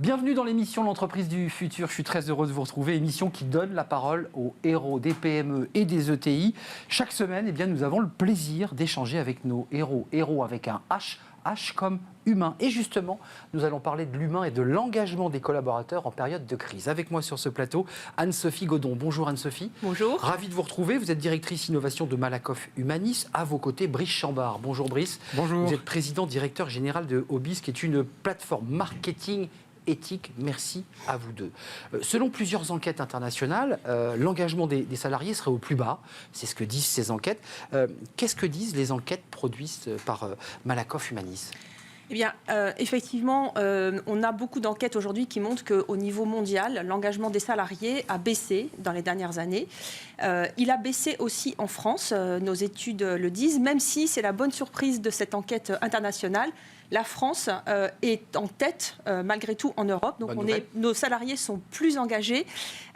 Bienvenue dans l'émission L'entreprise du futur. Je suis très heureux de vous retrouver. Émission qui donne la parole aux héros des PME et des ETI. Chaque semaine, nous avons le plaisir d'échanger avec nos héros. Héros avec un H, H comme humain. Et justement, nous allons parler de l'humain et de l'engagement des collaborateurs en période de crise. Avec moi sur ce plateau, Anne-Sophie Godon. Bonjour Anne-Sophie. Bonjour. Ravi de vous retrouver. Vous êtes directrice innovation de Malakoff Humanis. À vos côtés, Brice Chambard. Bonjour Brice. Bonjour. Vous êtes président directeur général de Hobbies, qui est une plateforme marketing éthique. Merci à vous deux. Selon plusieurs enquêtes internationales, l'engagement des salariés serait au plus bas. C'est ce que disent ces enquêtes. Qu'est-ce que disent les enquêtes produites par Malakoff Humanis ? Eh bien, effectivement, on a beaucoup d'enquêtes aujourd'hui qui montrent qu'au niveau mondial, l'engagement des salariés a baissé dans les dernières années. Il a baissé aussi en France, nos études le disent, même si c'est la bonne surprise de cette enquête internationale. La France est en tête, malgré tout, en Europe. Donc, nos salariés sont plus engagés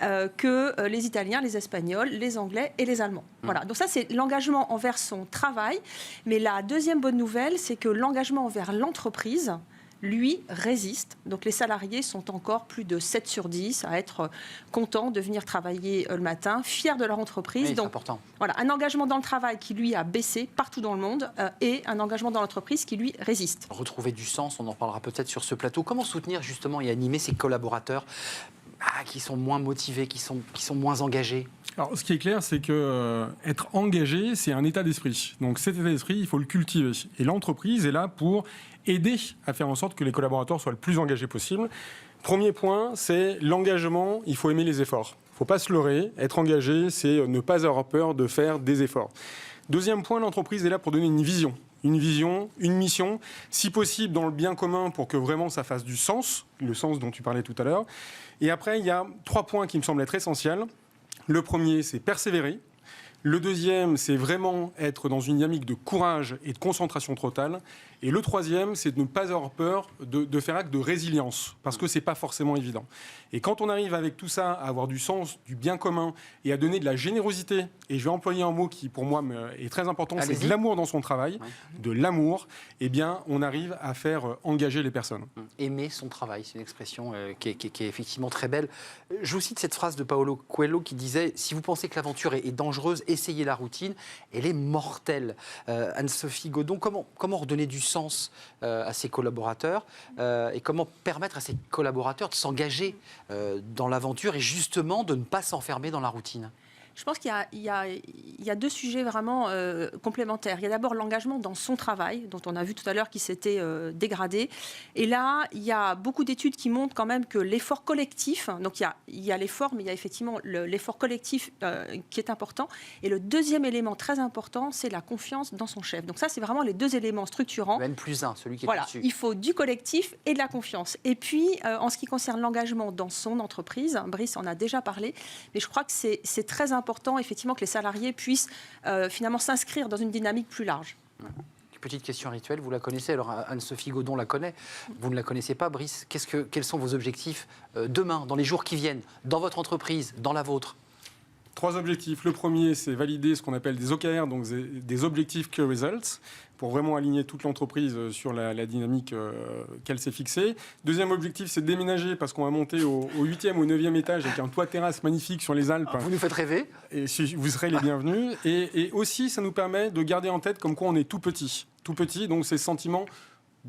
que les Italiens, les Espagnols, les Anglais et les Allemands. Voilà. Donc ça, c'est l'engagement envers son travail. Mais la deuxième bonne nouvelle, c'est que l'engagement envers l'entreprise, lui, résiste. Donc les salariés sont encore plus de 7 sur 10 à être contents de venir travailler le matin, fiers de leur entreprise. Oui, donc, c'est important. Voilà, un engagement dans le travail qui, lui, a baissé partout dans le monde et un engagement dans l'entreprise qui, lui, résiste. Retrouver du sens, on en parlera peut-être sur ce plateau. Comment soutenir justement et animer ces collaborateurs qui sont moins motivés, qui sont moins engagés ? Alors, ce qui est clair, c'est que être engagé, c'est un état d'esprit. Donc, cet état d'esprit, il faut le cultiver. Et l'entreprise est là pour aider à faire en sorte que les collaborateurs soient le plus engagés possible. Premier point, c'est l'engagement. Il faut aimer les efforts. Il ne faut pas se leurrer. Être engagé, c'est ne pas avoir peur de faire des efforts. Deuxième point, l'entreprise est là pour donner une vision. Une vision, une mission, si possible dans le bien commun pour que vraiment ça fasse du sens, le sens dont tu parlais tout à l'heure. Et après, il y a 3 points qui me semblent être essentiels. Le premier, c'est persévérer. Le deuxième, c'est vraiment être dans une dynamique de courage et de concentration totale. Et le troisième, c'est de ne pas avoir peur de faire acte de résilience, parce que ce n'est pas forcément évident. Et quand on arrive avec tout ça à avoir du sens, du bien commun, et à donner de la générosité, et je vais employer un mot qui, pour moi, est très important, c'est de l'amour dans son travail, de l'amour, eh bien, on arrive à faire engager les personnes. Aimer son travail, c'est une expression qui est effectivement très belle. Je vous cite cette phrase de Paolo Coelho qui disait « Si vous pensez que l'aventure est dangereuse, essayez la routine, elle est mortelle ». Anne-Sophie Godon, comment redonner du sens à ses collaborateurs et comment permettre à ses collaborateurs de s'engager dans l'aventure et justement de ne pas s'enfermer dans la routine ? Je pense qu'il y a 2 sujets vraiment complémentaires. Il y a d'abord l'engagement dans son travail, dont on a vu tout à l'heure qu'il s'était dégradé. Et là, il y a beaucoup d'études qui montrent quand même que l'effort collectif, donc il y a l'effort, mais il y a effectivement l'effort collectif qui est important. Et le deuxième élément très important, c'est la confiance dans son chef. Donc ça, c'est vraiment les 2 éléments structurants. Le N+1, celui qui est voilà, au-dessus. Il faut du collectif et de la confiance. Et puis, en ce qui concerne l'engagement dans son entreprise, Brice en a déjà parlé, mais je crois que c'est très important effectivement que les salariés puissent finalement s'inscrire dans une dynamique plus large. Petite question rituelle, vous la connaissez, alors Anne-Sophie Godon la connaît, vous ne la connaissez pas, Brice. Quels sont vos objectifs demain, dans les jours qui viennent, dans votre entreprise, dans la vôtre ? 3 objectifs. Le premier, c'est valider ce qu'on appelle des OKR, donc des Objective Key Results, pour vraiment aligner toute l'entreprise sur la dynamique qu'elle s'est fixée. Deuxième objectif, c'est de déménager, parce qu'on va monter au 8e ou 9e étage avec un toit terrasse magnifique sur les Alpes. Vous nous faites rêver. Et vous serez les bienvenus. Et aussi, ça nous permet de garder en tête comme quoi on est tout petit. Tout petit, donc c'est ce sentiment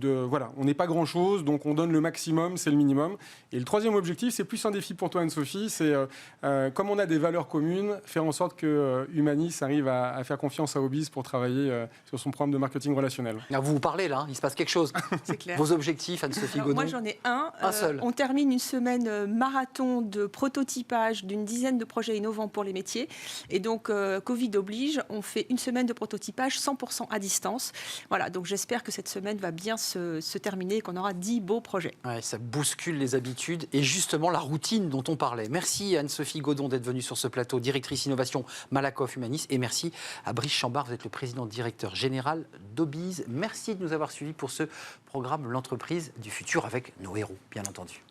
voilà, on n'est pas grand-chose, donc on donne le maximum, c'est le minimum. Et le troisième objectif, c'est plus un défi pour toi, Anne-Sophie, c'est comme on a des valeurs communes, faire en sorte que Humanis arrive à faire confiance à Hobbies pour travailler sur son programme de marketing relationnel. Alors vous parlez là, il se passe quelque chose. C'est clair. Vos objectifs, Anne-Sophie Godon ? Moi, j'en ai un. Seul. On termine une semaine marathon de prototypage d'une dizaine de projets innovants pour les métiers. Et donc, Covid oblige, on fait une semaine de prototypage 100% à distance. Voilà, donc j'espère que cette semaine va bien se terminer et qu'on aura 10 beaux projets. Ouais, ça bouscule les habitudes et justement la routine dont on parlait. Merci Anne-Sophie Godon d'être venue sur ce plateau, directrice innovation Malakoff Humanis, et merci à Brice Chambard, vous êtes le président directeur général d'Hobbies. Merci de nous avoir suivis pour ce programme L'entreprise du futur avec nos héros, bien entendu.